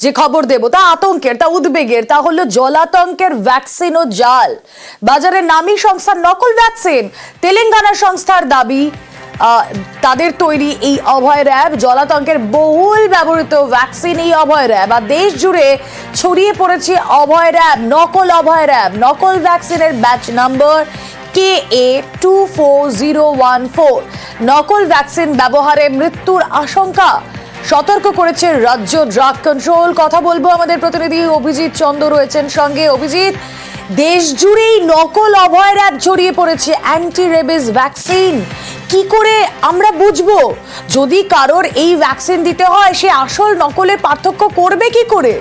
যে খবর দেব তা আতঙ্কের, তা উদ্বেগের, তা হলো জলাতঙ্কের ভ্যাকসিন ও জাল। বাজারে নামী সংস্থার নকল ভ্যাকসিন। তেলেঙ্গানা সংস্থার দাবি তাদের তৈরি এই অভয় র্যাব জলাতঙ্কের বহুল ব্যবহৃত ভ্যাকসিন। এই অভয় র্যাব আর দেশ জুড়ে ছড়িয়ে পড়েছে অভয় র্যাব, নকল অভয় র্যাব। নকল ভ্যাকসিনের ব্যাচ নাম্বার KA24014। নকল ভ্যাকসিন ব্যবহারে মৃত্যুর আশঙ্কা, সতর্ক করেছে রাজ্য ড্রাগ কন্ট্রোল। কথা বলবো আমাদের প্রতিনিধি অভিজিৎ চন্দ্র রয়েছেন সঙ্গে। অভিজিৎ, দেশ জুড়েই নকল অভয় র্যাব ছড়িয়ে পড়েছে অ্যান্টি রেবিস ভ্যাকসিন। কি করে আমরা বুঝবো যদি কারোর এই ভ্যাকসিন দিতে হয় সে আসল নকলের পার্থক্য করবে কি করে?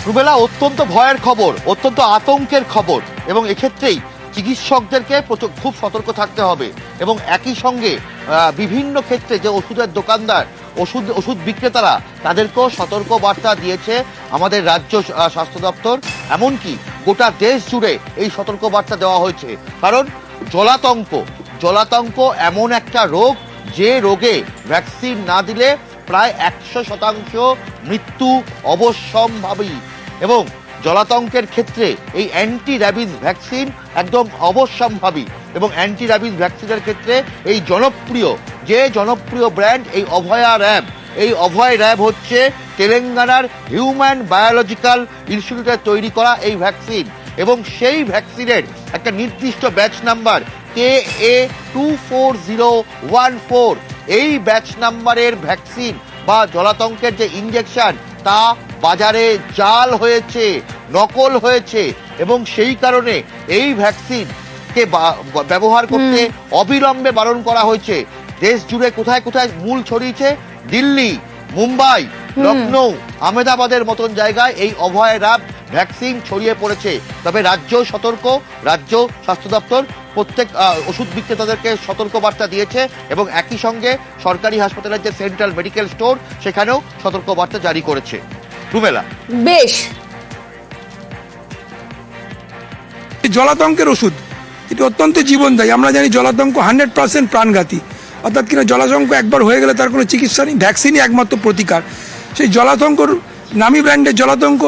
রুবেলা, অত্যন্ত ভয়ের খবর, অত্যন্ত আতঙ্কের খবর, এবং এক্ষেত্রেই চিকিৎসকদেরকে খুব সতর্ক থাকতে হবে। এবং একই সঙ্গে বিভিন্ন ক্ষেত্রে যে ওষুধের দোকানদার, ওষুধ বিক্রেতারা, তাদেরকেও সতর্ক বার্তা দিয়েছে আমাদের রাজ্য স্বাস্থ্য দপ্তর। এমনকি গোটা দেশ জুড়ে এই সতর্ক বার্তা দেওয়া হয়েছে। কারণ জলাতঙ্ক এমন একটা রোগ, যে রোগে ভ্যাকসিন না দিলে প্রায় 100% মৃত্যু অবশ্যম্ভাবী। এবং জলাতঙ্কের ক্ষেত্রে এই অ্যান্টি র্যাবিস ভ্যাকসিন একদম অবশ্যম্ভাবী। এবং অ্যান্টি র্যাবিস ভ্যাকসিনের ক্ষেত্রে এই জনপ্রিয় ব্র্যান্ড এই অভয়া র্যাব। এই অভয় র্যাব হচ্ছে তেলেঙ্গানার হিউম্যান বায়োলজিক্যাল ইনস্টিটিউটের তৈরি করা এই ভ্যাকসিন। এবং সেই ভ্যাকসিনের একটা নির্দিষ্ট ব্যাচ নাম্বার KA24014। এই ব্যাচ নাম্বারের ভ্যাকসিন বা জলাতঙ্কের যে ইনজেকশন তা বাজারে জাল হয়েছে, নকল হয়েছে। এবং সেই কারণে এই ভ্যাকসিনকে ব্যবহার করতে অবিলম্বে বারণ করা হয়েছে। দেশ জুড়ে কোথায় কোথায় মূল ছড়িয়েছে, দিল্লি, মুম্বাই, লখনৌ, আহমেদাবাদের মতন জায়গায় এই অভয় র্যাব ভ্যাকসিন ছড়িয়ে পড়েছে। তবে রাজ্য সতর্ক, রাজ্য স্বাস্থ্য দপ্তর প্রত্যেক ওষুধ বিক্রেতাদেরকে সতর্ক বার্তা দিয়েছে। এবং একই সঙ্গে সরকারি হাসপাতালের যে সেন্ট্রাল মেডিকেল স্টোর, সেখানেও সতর্ক বার্তা জারি করেছে। রুমেলা, বেশ। জলাতঙ্কের ওষুধ এটি অত্যন্ত জীবনদায়ী। আমরা জানি জলাতঙ্ক 100% প্রাণঘাতী। অর্থাৎ কিনা জলাতঙ্ক একবার হয়ে গেলে তার কোনো চিকিৎসা নেই, ভ্যাকসিনই একমাত্র প্রতিকার। সেই জলাতঙ্কর নামী ব্র্যান্ডের জলাতঙ্ক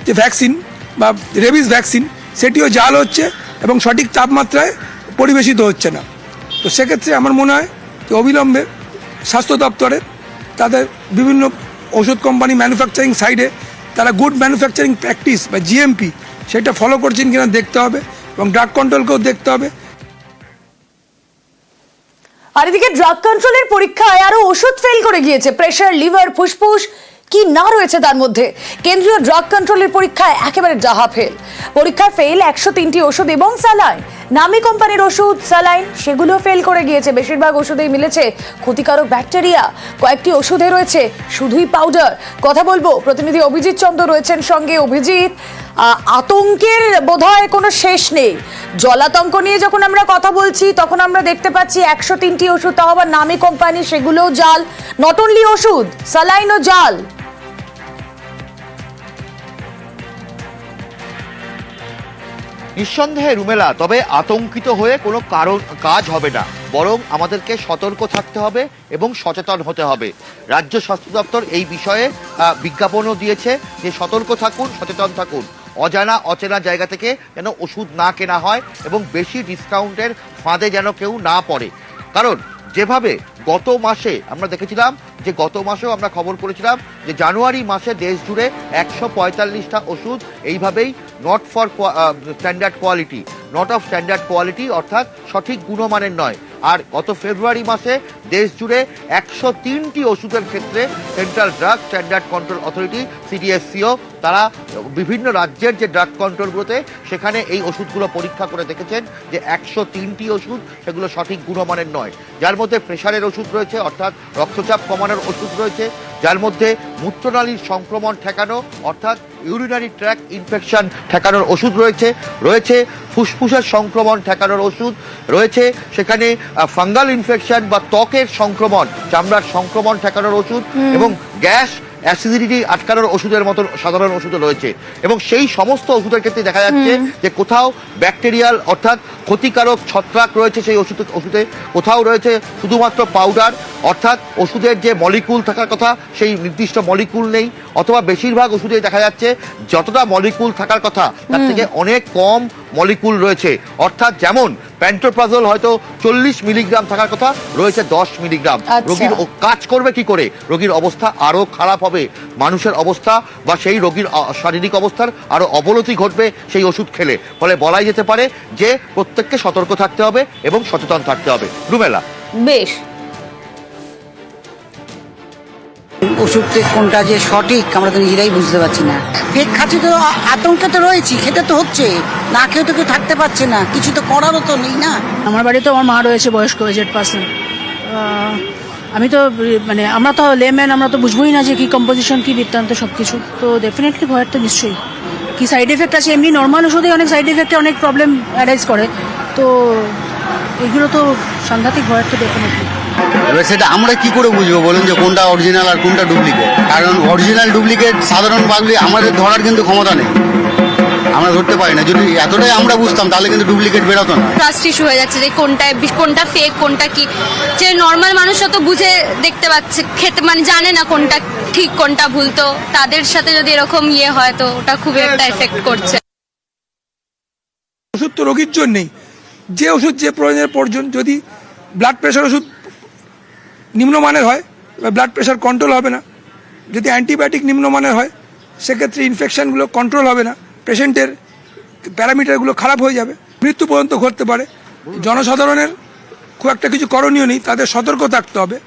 যে ভ্যাকসিন বা রেবিস ভ্যাকসিন, সেটিও জাল হচ্ছে এবং সঠিক তাপমাত্রায় পরিবেশিত হচ্ছে না। তো সেক্ষেত্রে আমার মনে হয় যে অবিলম্বে স্বাস্থ্য দপ্তরে তাদের বিভিন্ন ওষুধ কোম্পানি ম্যানুফ্যাকচারিং সাইডে তারা গুড ম্যানুফ্যাকচারিং প্র্যাকটিস বা GMP সেটা ফলো করছেন কিনা দেখতে হবে, এবং ড্রাগ কন্ট্রোলকেও দেখতে হবে। আর এদিকে ড্রাগ কন্ট্রোলের পরীক্ষায় আরো ওষুধ ফেল করে গিয়েছে। প্রেশার, লিভার, ফুসফুস কি না রয়েছে তার মধ্যে। কেন্দ্রীয় ড্রাগ কন্ট্রোলের পরীক্ষায় একেবারে ডাহা ফেল। পরীক্ষায় ফেল 103টি ওষুধ এবং স্যালাইন। নামী কোম্পানির ওষুধ, স্যালাইন সেগুলো ফেল করে গিয়েছে। বেশিরভাগ ওষুধেই মিলেছে ক্ষতিকারক ব্যাকটেরিয়া। কয়েকটি ওষুধে রয়েছে শুধুই পাউডার। কথা বলবো, প্রতিনিধি অভিজিৎ চন্দ্র রয়েছেন সঙ্গে। অভিজিৎ, আতঙ্কের বোধহয় কোনো শেষ নেই। জলাতঙ্ক নিয়ে যখন আমরা কথা বলছি তখন আমরা দেখতে পাচ্ছি 103টি ওষুধ, তাও আবার নামী কোম্পানি, সেগুলোও জাল। নট অনলি ওষুধ, স্যালাইনও জাল। নিঃসন্দেহে রুমেলা, তবে আতঙ্কিত হয়ে কোনো কাজ হবে না, বরং আমাদেরকে সতর্ক থাকতে হবে এবং সচেতন হতে হবে। রাজ্য স্বাস্থ্য দপ্তর এই বিষয়ে বিজ্ঞাপনও দিয়েছে যে সতর্ক থাকুন, সচেতন থাকুন। অচেনা জায়গা থেকে যেন ওষুধ না কেনা হয় এবং বেশি ডিসকাউন্টের ফাঁদে যেন কেউ না পড়ে। কারণ যেভাবে গত মাসে আমরা দেখেছিলাম, যে গত মাসেও আমরা খবর করেছিলাম যে জানুয়ারি মাসে দেশ জুড়ে 145টা ওষুধ এইভাবেই নট অফ স্ট্যান্ডার্ড কোয়ালিটি, অর্থাৎ সঠিক গুণমানের নয়। আর গত ফেব্রুয়ারি মাসে দেশ জুড়ে 103টি ওষুধের ক্ষেত্রে central drug standard control authority CDSCO তারা বিভিন্ন রাজ্যের যে ড্রাগ কন্ট্রোলগুলোতে সেখানে এই ওষুধগুলো পরীক্ষা করে দেখেছেন যে 103টি ওষুধ সেগুলো সঠিক গুণমানের নয়। যার মধ্যে প্রেশারের ওষুধ রয়েছে, অর্থাৎ রক্তচাপ কমানোর ওষুধ রয়েছে, যার মধ্যে মূত্রনালীর সংক্রমণ ঠেকানো অর্থাৎ ইউরিনারি ট্র্যাক্ট ইনফেকশন ঠেকানোর ওষুধ রয়েছে ফুসফুসের সংক্রমণ ঠেকানোর ওষুধ রয়েছে, সেখানে ফাঙ্গাল ইনফেকশন বা ত্বকের সংক্রমণ, চামড়ার সংক্রমণ ঠেকানোর ওষুধ, এবং গ্যাস অ্যাসিডিটি আটকানোর ওষুধের মতন সাধারণ ওষুধও রয়েছে, এবং সেই সমস্ত ওষুধের ক্ষেত্রে দেখা যাচ্ছে যে কোথাও ব্যাকটেরিয়াল অর্থাৎ ক্ষতিকারক ছত্রাক রয়েছে সেই ওষুধে, কোথাও রয়েছে শুধুমাত্র পাউডার অর্থাৎ ওষুধের যে মলিকুল থাকার কথা সেই নির্দিষ্ট মলিকুল নেই, অথবা বেশিরভাগ ওষুধে দেখা যাচ্ছে যতটা মলিকুল থাকার কথা তার থেকে অনেক কম মলিকুল রয়েছে। অর্থাৎ যেমন প্যান্টোপ্রাজল হয়তো 40 মিলিগ্রাম থাকার কথা, রয়েছে 10 মিলিগ্রাম। রোগীর কাজ করবে কি করে? রোগীর অবস্থা আরো খারাপ হবে, মানুষের অবস্থা বা সেই রোগীর শারীরিক অবস্থার আরো অবনতি ঘটবে সেই ওষুধ খেলে। ফলে বলাই যেতে পারে যে প্রত্যেককে সতর্ক থাকতে হবে এবং সচেতন থাকতে হবে। রুমেলা, বেশ, ওষুধটা কোনটা যে সঠিক আমরা তো নিজেরাই বুঝতে পারছি না। পেট খাচ্ছে তো আতঙ্কে তো রয়েছি, খেতে তো হচ্ছে, না খেয়ে তো কেউ থাকতে পারছে না, কিছু তো করারও তো নেই না। আমার বাড়িতে আমার মা রয়েছে বয়স্ক এজেড পার্সন। আমি তো মানে আমরা তো লেম্যান, আমরা তো বুঝবোই না যে কি কম্পোজিশন কি বৃত্তান্ত সব কিছু। তো ডেফিনেটলি ভয়ের তো নিশ্চয়ই কি সাইড এফেক্ট আছে, এমনি নর্মাল ওষুধে অনেক সাইড এফেক্টে অনেক প্রবলেম অ্যারাইজ করে, তো এগুলো তো সাংঘাতিক ভয়ের তো ডেফিনেটলি। এবার সেটা আমরা কি করে বুঝবো বলুন যে কোনটা অরিজিনাল আর কোনটা ডুপ্লিকেট? কারণ অরিজিনাল ডুপ্লিকেট সাধারণ পাবলিক আমাদের ধরার কিন্তু ক্ষমতা নেই, আমরা ধরতে পারি না। যদি এতটাই আমরা বুঝতাম তাহলে কিন্তু ডুপ্লিকেট বেরোতো না। ট্রাস্ট ইস্যু হয়ে যাচ্ছে যে কোনটা ফেক কোনটা কি, যে নর্মাল মানুষরা তো বুঝে দেখতে পাচ্ছে, খেতে মানে জানে না কোনটা ঠিক কোনটা ভুল, তো তাদের সাথে যদি এরকম হয় তো ওটা খুবই একটা এফেক্ট করছে। ওষুধ তো রোগীর জন্যেই, যে ওষুধ যে প্রয়োজনের প্রয়োজন। যদি ব্লাড প্রেশার ওষুধ নিম্নমানের হয় ব্লাড প্রেশার কন্ট্রোল হবে না, যদি অ্যান্টিবায়োটিক নিম্নমানের হয় সেক্ষেত্রে ইনফেকশনগুলো কন্ট্রোল হবে না, পেশেন্টের প্যারামিটারগুলো খারাপ হয়ে যাবে, মৃত্যু পর্যন্ত ঘটতে পারে। জনসাধারণের খুব একটা কিছু করণীয় নেই, তাদের সতর্ক থাকতে হবে।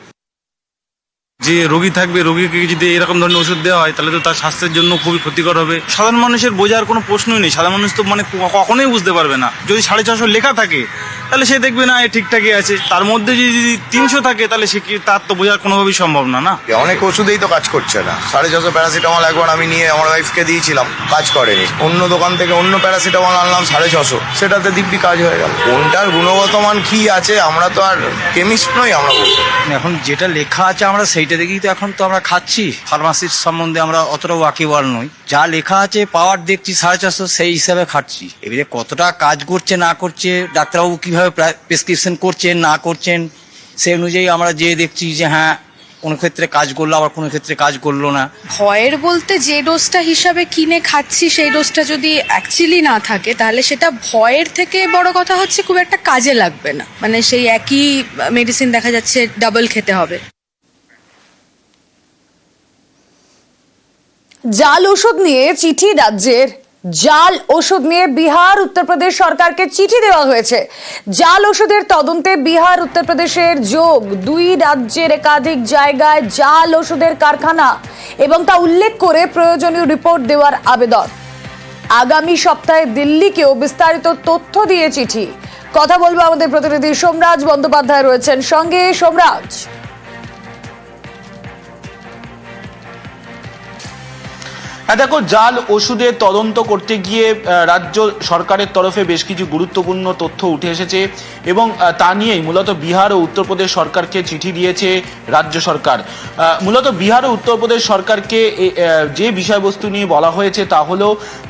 যে রোগী থাকবে, রোগীকে যদি এরকম ধরনের ওষুধ দেওয়া হয় তাহলে তো তার স্বাস্থ্যের জন্য খুবই ক্ষতিকর হবে। সাধারণ মানুষের বোঝার কোনো প্রশ্নই নেই, সাধারণ মানুষ তো মানে কখনোই বুঝতে পারবে না। যদি 650 লেখা থাকে তাহলে সে দেখবে না এ ঠিকঠাকই আছে, তার মধ্যে যদি 300 থাকে তাহলে সে কি তার তো বোঝার কোনোভাবেই সম্ভব না। না, অনেক ওষুধেই তো কাজ করছে না। 650 প্যারাসিটামল একবার আমি নিয়ে আমার ওয়াইফকে দিয়েছিলাম, কাজ করেনি। অন্য দোকান থেকে অন্য প্যারাসিটামল আনলাম 650, সেটাতে দিব্যি কাজ হয়ে গেল। কোনটার গুণগত মান কি আছে আমরা তো আর কেমিস্ট নই, আমরা বলবো। এখন যেটা লেখা আছে আমরা সেইটা দেখেই তো এখন তো আমরা খাচ্ছি। ফার্মাসির সম্বন্ধে আমরা অতটা ওয়াকিবহাল নই, যা লেখা আছে পাওয়ার দেখছি 450, সেই হিসাবে খাচ্ছি। এবারে কতটা কাজ করছে না করছে, ডাক্তারবাবু কিভাবে প্রেসক্রিপশন করছেন না করছেন সেই অনুযায়ী আমরা যে দেখছি যে হ্যাঁ কোনো ক্ষেত্রে কাজ করলো আবার কোনো ক্ষেত্রে কাজ করলো না। ভয়ের বলতে যে ডোজটা হিসাবে কিনে খাচ্ছি সেই ডোজটা যদি অ্যাকচুয়ালি না থাকে তাহলে সেটা ভয়ের থেকে বড় কথা হচ্ছে খুব একটা কাজে লাগবে না, মানে সেই একই মেডিসিন দেখা যাচ্ছে ডাবল খেতে হবে। জাল ওষুধ নিয়ে চিঠি রাজ্যের, জাল ওষুধ নিয়ে বিহার উত্তরপ্রদেশ সরকারকে চিঠি দেওয়া হয়েছে। জাল ওষুধের তদন্তে বিহার উত্তরপ্রদেশের যোগ, দুই রাজ্যের একাধিক জায়গায় জাল ওষুধের কারখানা এবং তা উল্লেখ করে প্রয়োজনীয় রিপোর্ট দেওয়ার আবেদন। আগামী সপ্তাহে দিল্লিকেও বিস্তারিত তথ্য দিয়ে চিঠি। কথা বলবো আমাদের প্রতিনিধি সোমরাজ বন্দ্যোপাধ্যায় রয়েছেন সঙ্গে। সোমরাজ, হ্যাঁ দেখো, জাল ওষুধের তদন্ত করতে গিয়ে রাজ্য সরকারের তরফে বেশ কিছু গুরুত্বপূর্ণ তথ্য উঠে এসেছে এবং তা নিয়েই মূলত বিহার ও উত্তরপ্রদেশ সরকারকে চিঠি দিয়েছে রাজ্য সরকার। মূলত বিহার ও উত্তরপ্রদেশ সরকারকে যে বিষয়বস্তু নিয়ে বলা হয়েছে তা হলো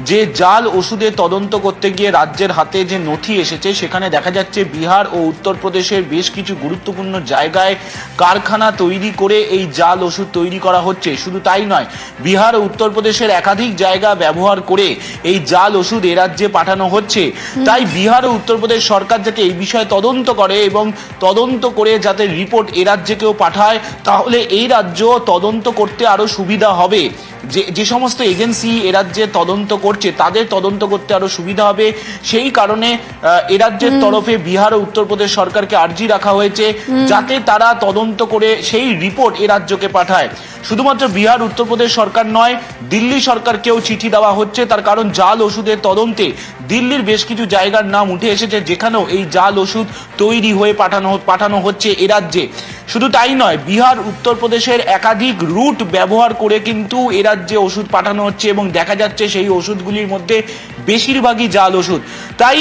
যে জাল ওষুধের তদন্ত করতে গিয়ে রাজ্যের হাতে যে নথি এসেছে সেখানে দেখা যাচ্ছে বিহার ও উত্তরপ্রদেশের বেশ কিছু গুরুত্বপূর্ণ জায়গায় কারখানা তৈরি করে এই জাল ওষুধ তৈরি করা হচ্ছে। শুধু তাই নয়, বিহার ও উত্তরপ্রদেশের একাধিক জায়গা ব্যবহার করে এই জাল ওষুধ এ রাজ্যে পাঠানো হচ্ছে। তাই বিহার ও উত্তরপ্রদেশ সরকার যাতে এই বিষয়ে তদন্ত করে এবং তদন্ত করে যাতে রিপোর্ট এ রাজ্যেকেও পাঠায়, তাহলে এই রাজ্য তদন্ত করতে আরো সুবিধা হবে। যে সমস্ত এজেন্সি এ রাজ্যে তদন্ত করছে তাদের তদন্ত করতে আরো সুবিধা হবে। সেই কারণে এ রাজ্যের তরফে বিহার ও উত্তরপ্রদেশ সরকারকে আর্জি রাখা হয়েছে যাতে তারা তদন্ত করে সেই রিপোর্ট এ রাজ্যকে পাঠায়। শুধুমাত্র বিহার উত্তরপ্রদেশ সরকার নয়, দিল্লি সরকারকেও চিঠি দেওয়া হচ্ছে। তার কারণ জাল ওষুধের তদন্তে দিল্লির বেশ কিছু জায়গার নাম উঠে এসেছে যেখানেও এই জাল ওষুধ তৈরি হয়ে পাঠানো হচ্ছে এ রাজ্যে। শুধু তাই নয়, বিহার উত্তরপ্রদেশের একাধিক রুট ব্যবহার করে কিন্তু এ রাজ্যে ওষুধ পাঠানো হচ্ছে এবং দেখা যাচ্ছে সেই ওষুধগুলির মধ্যে বেশিরভাগই জাল ওষুধ। তাই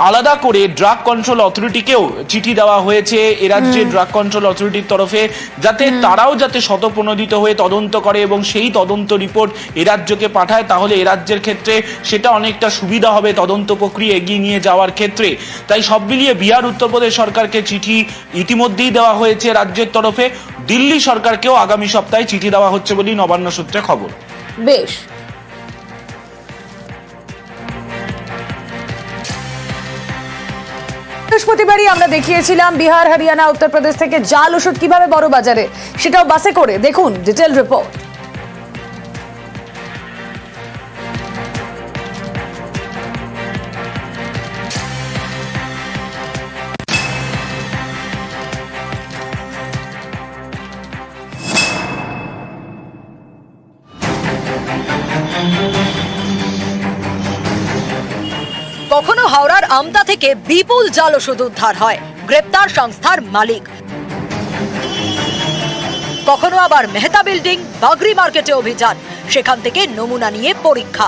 আলাদা করে ড্রাগ কন্ট্রোল অথরিটিকেও চিঠি দেওয়া হয়েছে এ রাজ্যের ড্রাগ কন্ট্রোল অথরিটির তরফে, যাতে তারাও যাতে স্বতঃপ্রণোদিত হয়ে তদন্ত করে এবং সেই তদন্ত রিপোর্ট এ রাজ্যকে পাঠায়, তাহলে এ রাজ্যের ক্ষেত্রে সেটা অনেকটা সুবিধা হবে তদন্ত প্রক্রিয়া এগিয়ে নিয়ে যাওয়ার ক্ষেত্রে। তাই সব মিলিয়ে বিহার উত্তরপ্রদেশ সরকারকে চিঠি ইতিমধ্যেই দেওয়া হয়েছে রাজ্যের তরফে, দিল্লি সরকারকেও আগামী সপ্তাহে চিঠি দেওয়া হচ্ছে বলেই নবান্ন সূত্রে খবর। বেশ, বৃহস্পতিবারই আমরা দেখিয়েছিলাম বিহার, হরিয়ানা, উত্তরপ্রদেশ থেকে জাল ওষুধ কিভাবে বড় বাজারে, সেটাও বাসে করে। দেখুন ডিটেল রিপোর্ট। কখনো হাওড়ার আমতা থেকে বিপুল জাল ওষুধ উদ্ধার হয়, গ্রেপ্তার সংস্থার মালিক। কখনো আবার মেহতা বিল্ডিং, বাগরি মার্কেটে অভিযান, সেখান থেকে নমুনা নিয়ে পরীক্ষা।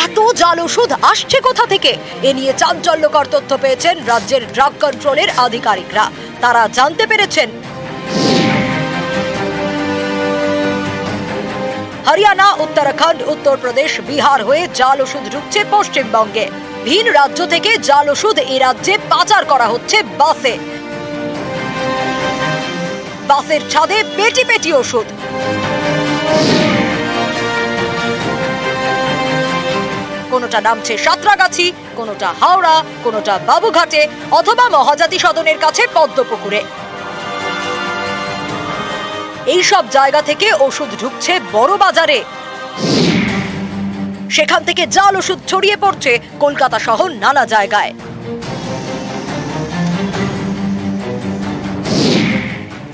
এত জাল ওষুধ আসছে কোথা থেকে? এ নিয়ে চাঞ্চল্যকর তথ্য পেয়েছেন রাজ্যের ড্রাগ কন্ট্রোলের আধিকারিকরা। তারা জানতে পেরেছেন হরিয়ানা, উত্তরাখণ্ড, উত্তরপ্রদেশ, বিহার হয়ে জাল ওষুধ ঢুকছে পশ্চিমবঙ্গে। ভিন রাজ্য থেকে জাল ওষুধ এই রাজ্যে পাচার করা হচ্ছে বাসে। বাসের ছাদে পেটি পেটি ওষুধ। কোনোটা নামছে সাঁতরাগাছি, কোনোটা হাওড়া, কোনোটা বাবুঘাটে অথবা মহাজাতি সদনের কাছে পদ্মপুকুরে। এই সব জায়গা থেকে ওষুধ ঢুকছে বড় বাজারে। সেখান থেকে জাল ওষুধ ছড়িয়ে পড়ছে কলকাতা সহ নানা জায়গায়।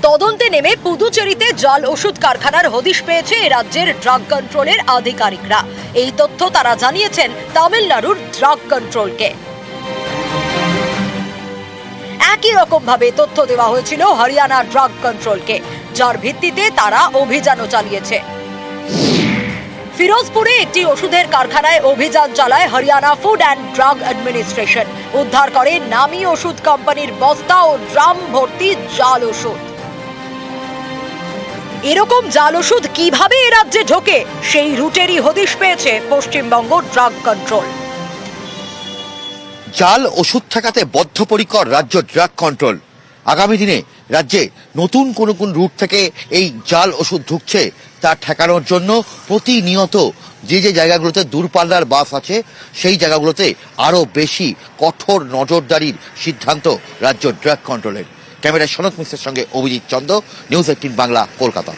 তদন্তে নেমে পুদুচেরিতে জাল ওষুধ কারখানার হদিশ পেয়েছে রাজ্যের ড্রাগ কন্ট্রোলের আধিকারিকরা। এই তথ্য তারা জানিয়েছেন তামিলনাড়ুর ড্রাগ কন্ট্রোলকে। একই রকম ভাবে তথ্য দেওয়া হয়েছিল হরিয়ানা ড্রাগ কন্ট্রোলকে, যার ভিত্তিতে তারা অভিযানও চালিয়েছে। ফিরোজপুরে একটি ওষুধের কারখানায় অভিযান চালায় Haryana food and drug administration. উদ্ধার করে নামী ওষুধ কোম্পানির বস্তা ও ড্রাম ভর্তি জাল ওষুধ। এরকম জাল ওষুধ কিভাবে এ রাজ্যে ঢোকে, সেই রুটেরই হদিশ পেয়েছে পশ্চিমবঙ্গ ড্রাগ কন্ট্রোল। জাল ওষুধ ঠেকাতে বদ্ধপরিকর রাজ্য ড্রাগ কন্ট্রোল। আগামী দিনে রাজ্যে নতুন কোন কোন রুট থেকে এই জাল ওষুধ ঢুকছে তা ঠেকানোর জন্য প্রতিনিয়ত যে যে জায়গাগুলোতে দূরপাল্লার বাস আছে সেই জায়গাগুলোতে আরো বেশি কঠোর নজরদারির সিদ্ধান্ত রাজ্য ড্রাগ কন্ট্রোলের। ক্যামেরায় সনৎ মিশ্রের সঙ্গে অভিজিৎ চন্দ, নিউজ 18 বাংলা, কলকাতা।